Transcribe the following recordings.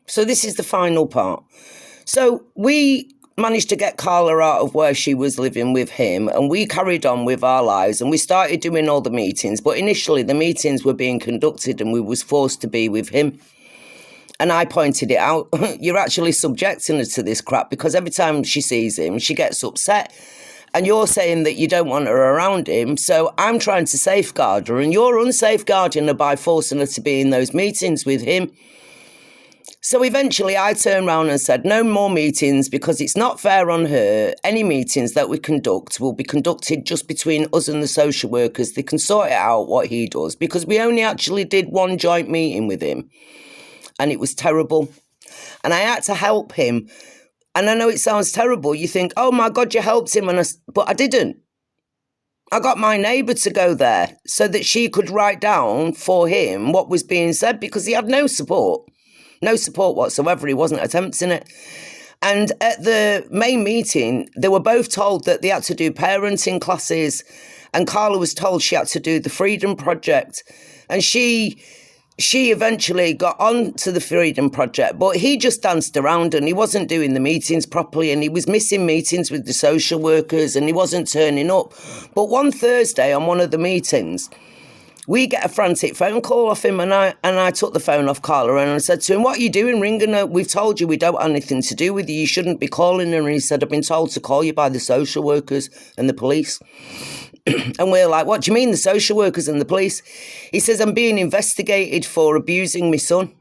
So this is the final part. So we managed to get Carla out of where she was living with him, and we carried on with our lives, and we started doing all the meetings. But initially the meetings were being conducted and we was forced to be with him. And I pointed it out. You're actually subjecting her to this crap, because every time she sees him, she gets upset. And you're saying that you don't want her around him. So I'm trying to safeguard her, and you're unsafeguarding her by forcing her to be in those meetings with him. So eventually I turned around and said, no more meetings, because it's not fair on her. Any meetings that we conduct will be conducted just between us and the social workers. They can sort it out what he does, because we only actually did one joint meeting with him. And it was terrible. And I had to help him. And I know it sounds terrible. You think, oh my God, you helped him. But I didn't. I got my neighbour to go there so that she could write down for him what was being said, because he had no support. No support whatsoever. He wasn't attempting it. And at the main meeting, they were both told that they had to do parenting classes. And Carla was told she had to do the Freedom Project. And she eventually got on to the Freedom Project, but he just danced around and he wasn't doing the meetings properly, and he was missing meetings with the social workers and he wasn't turning up. But one Thursday on one of the meetings, we get a frantic phone call off him, and I took the phone off Carla and I said to him, what are you doing ringing her? We've told you we don't have anything to do with you. You shouldn't be calling her. And he said, I've been told to call you by the social workers and the police. And we're like, what do you mean, the social workers and the police? He says, I'm being investigated for abusing my son.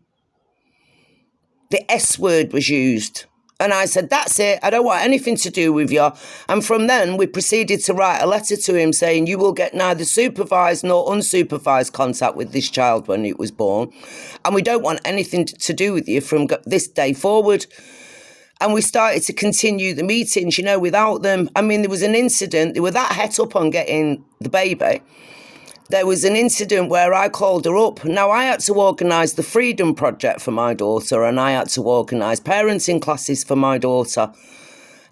The S word was used. And I said, that's it. I don't want anything to do with you. And from then, we proceeded to write a letter to him saying, you will get neither supervised nor unsupervised contact with this child when it was born. And we don't want anything to do with you from this day forward. And we started to continue the meetings, without them. I mean, there was an incident. They were that het up on getting the baby. There was an incident where I called her up. Now, I had to organise the Freedom Project for my daughter, and I had to organise parenting classes for my daughter.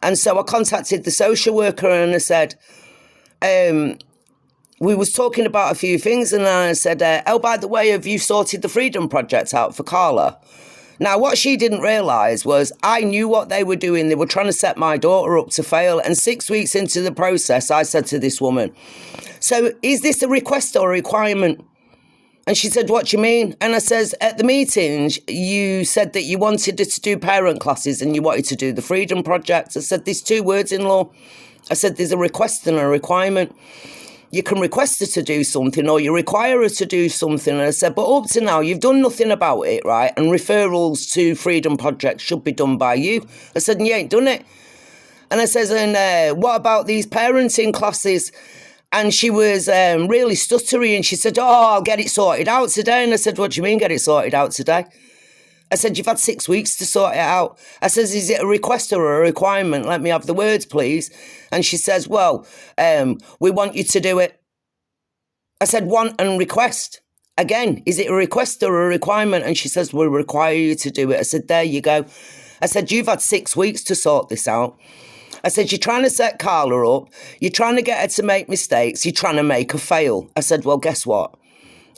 And so I contacted the social worker and I said, we was talking about a few things, and I said, oh, by the way, have you sorted the Freedom Project out for Carla? Now, what she didn't realise was I knew what they were doing. They were trying to set my daughter up to fail. And 6 weeks into the process, I said to this woman, so is this a request or a requirement? And she said, what do you mean? And I says, at the meetings, you said that you wanted her to do parent classes and you wanted to do the Freedom Project. I said, there's two words in law. I said, there's a request and a requirement. You can request her to do something or you require her to do something. And I said, but up to now, you've done nothing about it, right? And referrals to Freedom Project should be done by you. I said, and you ain't done it. And I says, and what about these parenting classes? And she was really stuttery, and she said, oh, I'll get it sorted out today. And I said, what do you mean get it sorted out today? I said, you've had 6 weeks to sort it out. I says, is it a request or a requirement? Let me have the words, please. And she says, well, we want you to do it. I said, want and request. Again, is it a request or a requirement? And she says, we require you to do it. I said, there you go. I said, you've had 6 weeks to sort this out. I said, you're trying to set Carla up. You're trying to get her to make mistakes. You're trying to make her fail. I said, well, guess what?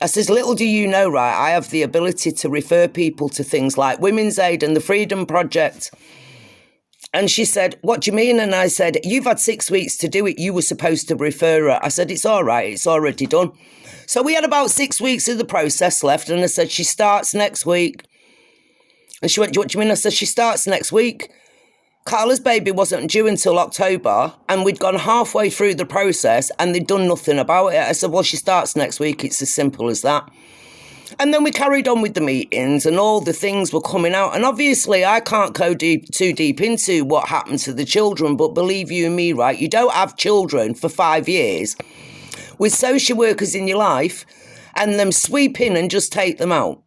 I says, little do you know, right, I have the ability to refer people to things like Women's Aid and the Freedom Project. And she said, what do you mean? And I said, you've had 6 weeks to do it. You were supposed to refer her. I said, it's all right. It's already done. So we had about 6 weeks of the process left. And I said, she starts next week. And she went, what do you mean? I said, she starts next week. Carla's baby wasn't due until October, and we'd gone halfway through the process and they'd done nothing about it. I said, well, she starts next week. It's as simple as that. And then we carried on with the meetings and all the things were coming out. And obviously I can't go too deep into what happened to the children, but believe you me, right, you don't have children for 5 years with social workers in your life and them sweep in and just take them out.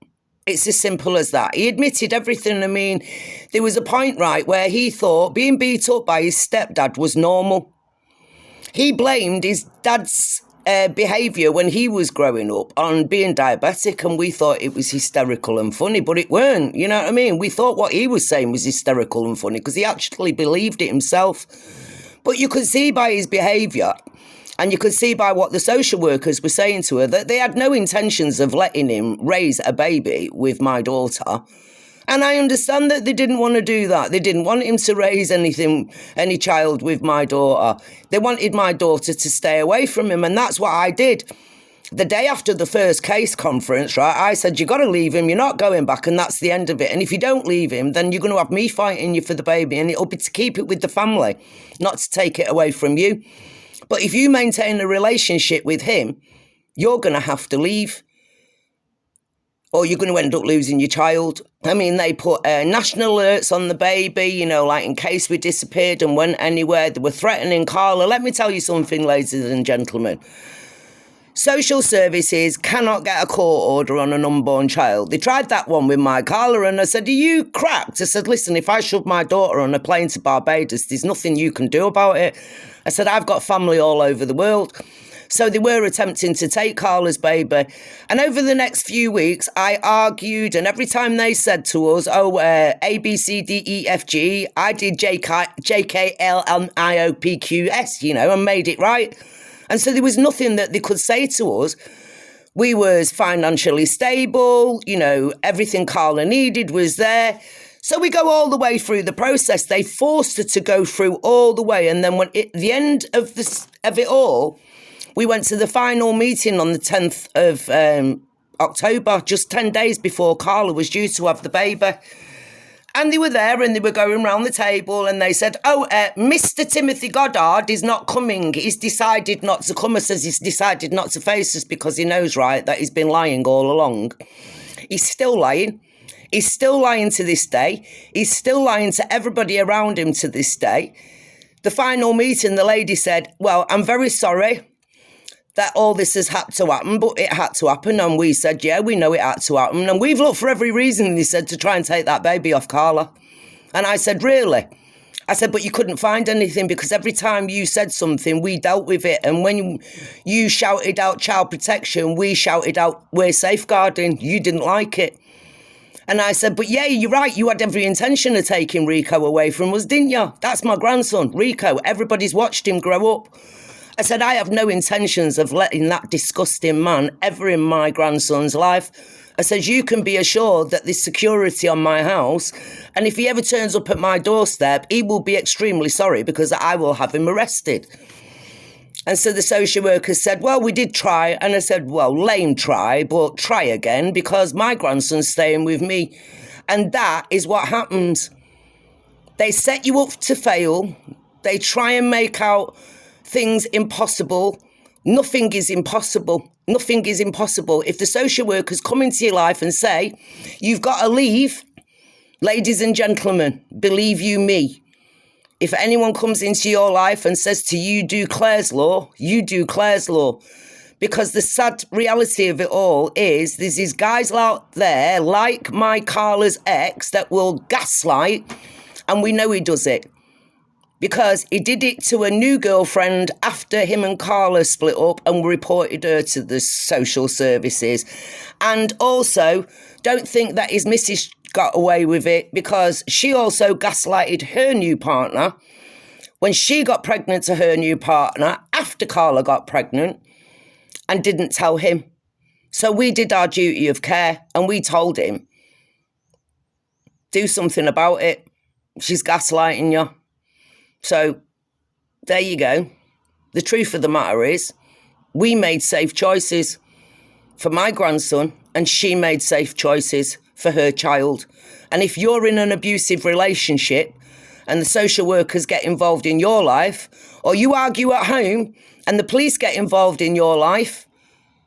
It's as simple as that. He admitted everything. I mean, there was a point, right, where he thought being beat up by his stepdad was normal. He blamed his dad's behaviour when he was growing up on being diabetic, and we thought it was hysterical and funny, but it weren't, you know what I mean? We thought what he was saying was hysterical and funny because he actually believed it himself. But you could see by his behaviour, and you could see by what the social workers were saying to her, that they had no intentions of letting him raise a baby with my daughter. And I understand that they didn't want to do that. They didn't want him to raise any child with my daughter. They wanted my daughter to stay away from him, and that's what I did. The day after the first case conference, right, I said, you got to leave him. You're not going back, and that's the end of it. And if you don't leave him, then you're going to have me fighting you for the baby, and it'll be to keep it with the family, not to take it away from you. But if you maintain a relationship with him, you're going to have to leave, or you're going to end up losing your child. I mean, they put national alerts on the baby, you know, like in case we disappeared and went anywhere. They were threatening Carla. Let me tell you something, ladies and gentlemen. Social services cannot get a court order on an unborn child. They tried that one with my Carla, and I said, are you cracked? I said, listen, if I shove my daughter on a plane to Barbados, there's nothing you can do about it. I said, I've got family all over the world. So they were attempting to take Carla's baby. And over the next few weeks, I argued, and every time they said to us, A, B, C, D, E, F, G, I did J, K, L, M, I, O, P, Q, S, you know, and made it right. And so there was nothing that they could say to us. We was financially stable, you know, everything Carla needed was there. So we go all the way through the process. They forced her to go through all the way. And then at the end of it all, we went to the final meeting on the 10th of October, just 10 days before Carla was due to have the baby. And they were there and they were going round the table and they said, Mr. Timothy Goddard is not coming. He's decided not to come. He says he's decided not to face us because he knows, right, that he's been lying all along. He's still lying. He's still lying to this day. He's still lying to everybody around him to this day. The final meeting, the lady said, well, I'm very sorry that all this has had to happen, but it had to happen. And we said, yeah, we know it had to happen. And we've looked for every reason, they said, to try and take that baby off Carla. And I said, really? I said, but you couldn't find anything because every time you said something, we dealt with it. And when you shouted out child protection, we shouted out, we're safeguarding. You didn't like it. And I said, but yeah, you're right. You had every intention of taking Rico away from us, didn't you? That's my grandson, Rico. Everybody's watched him grow up. I said, I have no intentions of letting that disgusting man ever in my grandson's life. I said, you can be assured that there's security on my house. And if he ever turns up at my doorstep, he will be extremely sorry because I will have him arrested. And so the social worker said, well, we did try. And I said, well, lame try, but try again because my grandson's staying with me. And that is what happens. They set you up to fail. They try and make out things impossible. Nothing is impossible. Nothing is impossible. If the social workers come into your life and say, you've got to leave, ladies and gentlemen, believe you me, if anyone comes into your life and says to you, do Clare's law, you do Clare's law. Because the sad reality of it all is there's these guys out there like my Carla's ex that will gaslight, and we know he does it. Because he did it to a new girlfriend after him and Carla split up and reported her to the social services. And also, don't think that his missus got away with it because she also gaslighted her new partner when she got pregnant to her new partner after Carla got pregnant and didn't tell him. So we did our duty of care and we told him, do something about it. She's gaslighting you. So there you go. The truth of the matter is we made safe choices for my grandson and she made safe choices for her child. And if you're in an abusive relationship and the social workers get involved in your life, or you argue at home and the police get involved in your life,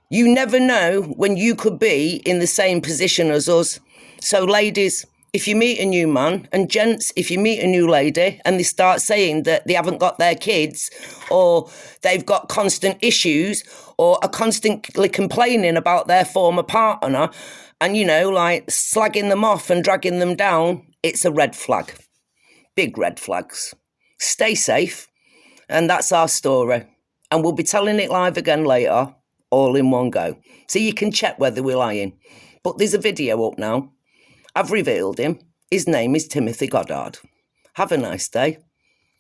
you never know when you could be in the same position as us. So ladies, if you meet a new man, and gents, if you meet a new lady and they start saying that they haven't got their kids or they've got constant issues or are constantly complaining about their former partner and, you know, like slagging them off and dragging them down, it's a red flag. Big red flags. Stay safe. And that's our story. And we'll be telling it live again later, all in one go. So you can check whether we're lying. But there's a video up now. I've revealed him. His name is Timothy Goddard. Have a nice day.